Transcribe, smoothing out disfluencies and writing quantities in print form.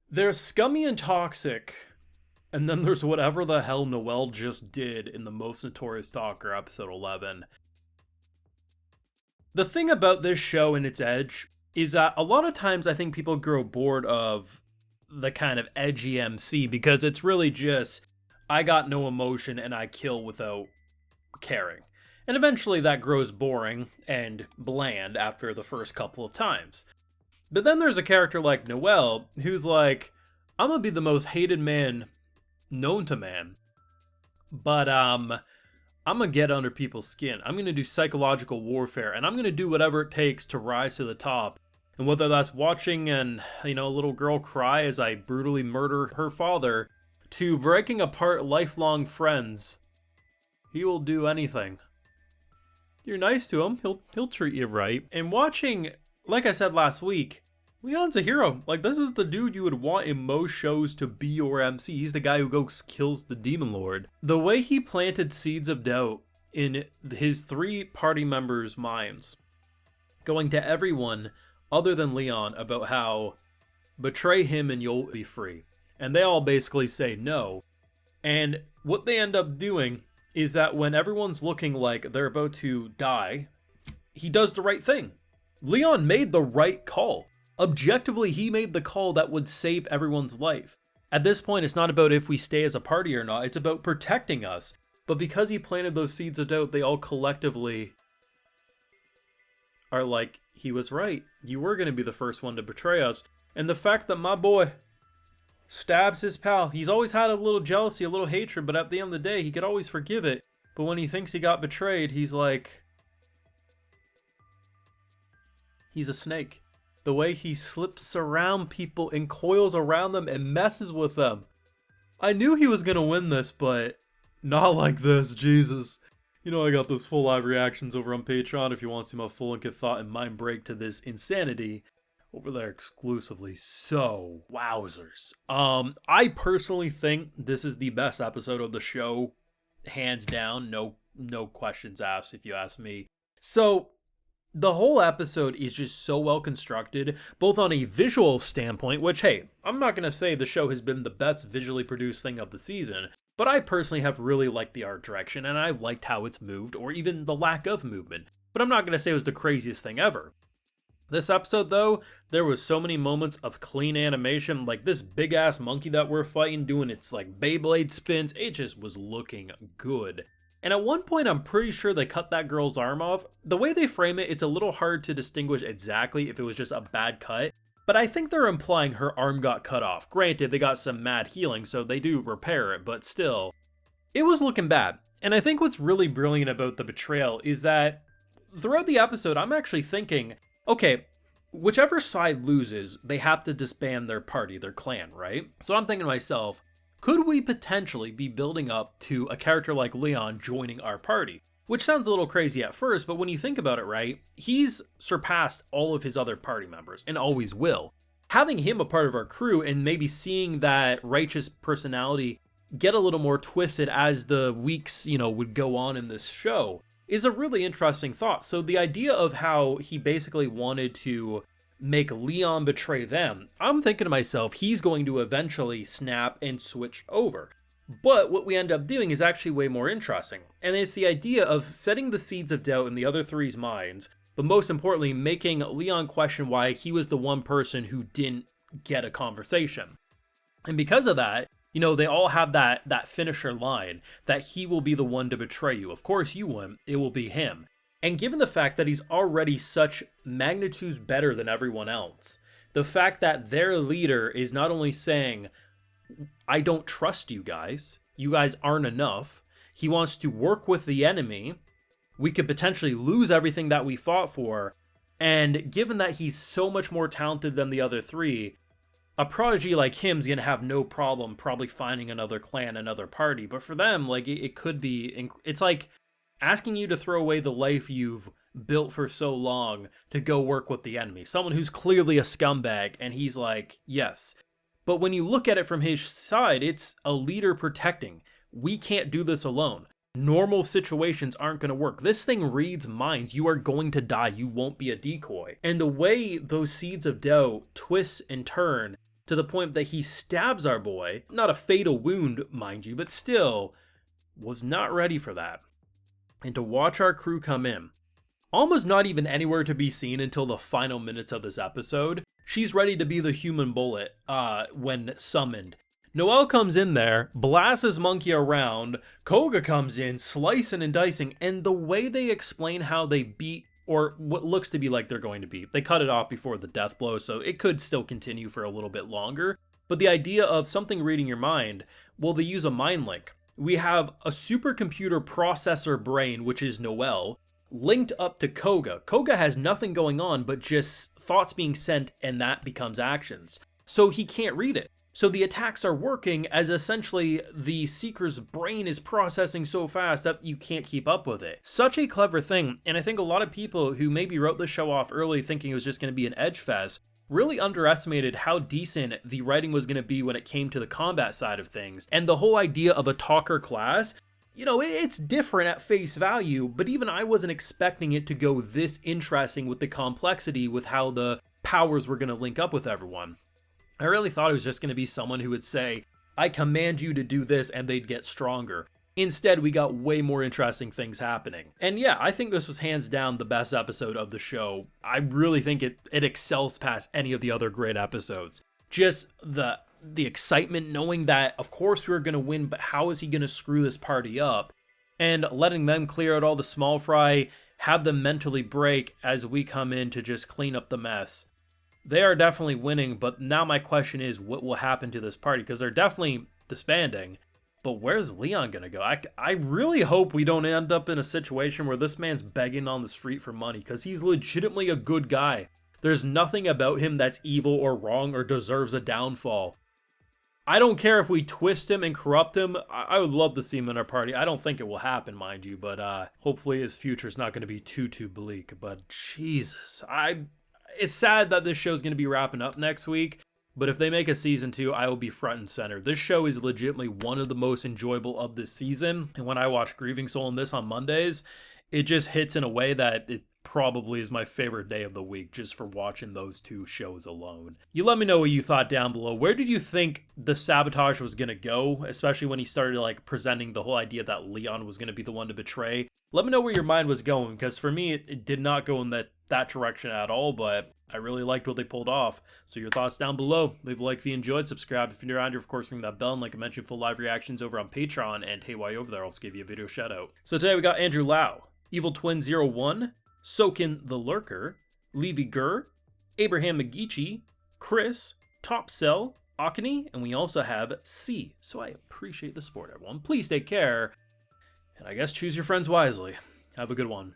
There's scummy and toxic, and then there's whatever the hell Noel just did in the Most Notorious Stalker, episode 11. The thing about this show and its edge is that a lot of times I think people grow bored of the kind of edgy MC because it's really just, I got no emotion and I kill without caring. And eventually that grows boring and bland after the first couple of times. But then there's a character like Noel who's like, I'm gonna be the most hated man known to man, but I'm gonna get under people's skin. I'm gonna do psychological warfare, and I'm gonna do whatever it takes to rise to the top. And whether that's watching a little girl cry as I brutally murder her father, to breaking apart lifelong friends, he will do anything. You're nice to him, he'll treat you right. And watching, like I said last week, Leon's a hero. Like, this is the dude you would want in most shows to be your MC. He's the guy who goes kills the Demon Lord. The way he planted seeds of doubt in his three party members' minds, going to everyone other than Leon about how betray him and you'll be free. And they all basically say no. And what they end up doing is that when everyone's looking like they're about to die, he does the right thing. Leon made the right call. Objectively, he made the call that would save everyone's life. At this point, it's not about if we stay as a party or not, it's about protecting us. But because he planted those seeds of doubt, they all collectively are like, he was right. You were going to be the first one to betray us. And the fact that my boy stabs his pal, he's always had a little jealousy, a little hatred, but at the end of the day, he could always forgive it. But when he thinks he got betrayed, he's like, he's a snake. The way he slips around people and coils around them and messes with them. I knew he was going to win this, but not like this, Jesus. You know I got those full live reactions over on Patreon if you want to see my full and thought and mind break to this insanity. Over there exclusively. So, wowzers. I personally think this is the best episode of the show. Hands down, no questions asked if you ask me. So, the whole episode is just so well constructed, both on a visual standpoint, which, hey, I'm not going to say the show has been the best visually produced thing of the season, but I personally have really liked the art direction, and I liked how it's moved, or even the lack of movement. But I'm not going to say it was the craziest thing ever. This episode, though, there was so many moments of clean animation, like this big-ass monkey that we're fighting doing its, like, Beyblade spins. It just was looking good. And at one point, I'm pretty sure they cut that girl's arm off. The way they frame it, it's a little hard to distinguish exactly if it was just a bad cut, but I think they're implying her arm got cut off. Granted, they got some mad healing, so they do repair it, but still, it was looking bad. And I think what's really brilliant about the betrayal is that throughout the episode, I'm actually thinking, okay, whichever side loses, they have to disband their party, their clan, right? So I'm thinking to myself, could we potentially be building up to a character like Leon joining our party? Which sounds a little crazy at first, but when you think about it, right, he's surpassed all of his other party members, and always will. Having him a part of our crew, and maybe seeing that righteous personality get a little more twisted as the weeks, would go on in this show, is a really interesting thought. So the idea of how he basically wanted to make Leon betray them, I'm thinking to myself, he's going to eventually snap and switch over. But what we end up doing is actually way more interesting. And it's the idea of setting the seeds of doubt in the other three's minds, but most importantly, making Leon question why he was the one person who didn't get a conversation. And because of that, they all have that finisher line, that he will be the one to betray you. Of course you won't, it will be him. And given the fact that he's already such magnitudes better than everyone else, the fact that their leader is not only saying, I don't trust you guys aren't enough, he wants to work with the enemy, we could potentially lose everything that we fought for, and given that he's so much more talented than the other three, a prodigy like him's gonna have no problem probably finding another clan, another party. But for them, like, it could be, it's like asking you to throw away the life you've built for so long to go work with the enemy. Someone who's clearly a scumbag, and he's like, yes. But when you look at it from his side, it's a leader protecting. We can't do this alone. Normal situations aren't going to work. This thing reads minds. You are going to die. You won't be a decoy. And the way those seeds of doubt twist and turn to the point that he stabs our boy. Not a fatal wound, mind you, but still was not ready for that. And to watch our crew come in, almost not even anywhere to be seen until the final minutes of this episode. She's ready to be the human bullet when summoned. Noel comes in there, blasts his monkey around, Koga comes in, slicing and dicing, and the way they explain how they beat, or what looks to be like they're going to beat, they cut it off before the death blow, so it could still continue for a little bit longer. But the idea of something reading your mind, well, they use a mind link. We have a supercomputer processor brain, which is Noel, linked up to Koga. Koga has nothing going on but just thoughts being sent, and that becomes actions. So he can't read it. So the attacks are working as essentially the Seeker's brain is processing so fast that you can't keep up with it. Such a clever thing, and I think a lot of people who maybe wrote this show off early thinking it was just going to be an edge fest really underestimated how decent the writing was going to be when it came to the combat side of things. And the whole idea of a talker class, you know, it's different at face value, but even I wasn't expecting it to go this interesting with the complexity with how the powers were going to link up with everyone. I really thought it was just going to be someone who would say, I command you to do this, and they'd get stronger. Instead, we got way more interesting things happening. And yeah, I think this was hands down the best episode of the show. I really think it excels past any of the other great episodes. Just the excitement knowing that, of course, we were going to win, but how is he going to screw this party up? And letting them clear out all the small fry, have them mentally break as we come in to just clean up the mess. They are definitely winning, but now my question is, what will happen to this party? Because they're definitely disbanding, but where's Leon gonna go? I really hope we don't end up in a situation where this man's begging on the street for money, because he's legitimately a good guy. There's nothing about him that's evil or wrong or deserves a downfall. I don't care if we twist him and corrupt him. I would love to see him in our party. I don't think it will happen, mind you, but hopefully his future's not going to be too bleak. But Jesus, it's sad that this show's going to be wrapping up next week, but if they make a season 2, I will be front and center. This show is legitimately one of the most enjoyable of this season, and when I watch Grieving Soul and this on Mondays, it just hits in a way that it probably is my favorite day of the week just for watching those two shows alone. You let me know what you thought down below. Where did you think the sabotage was going to go, especially when he started like presenting the whole idea that Leon was going to be the one to betray? Let me know where your mind was going, because for me, it did not go in that direction at all, but I really liked what they pulled off. So your thoughts down below. Leave a like if you enjoyed, subscribe if you're new around here, of course, ring that bell, and like I mentioned, full live reactions over on Patreon, and hey, while you're over there, I'll also give you a video shout out. So today we got Andrew Lau, Evil Twin 01, Sokin the Lurker, Levi Gur, Abraham Magici, Chris, Top Cell, Akane, and we also have C. So I appreciate the support, everyone. Please take care, and I guess choose your friends wisely. Have a good one.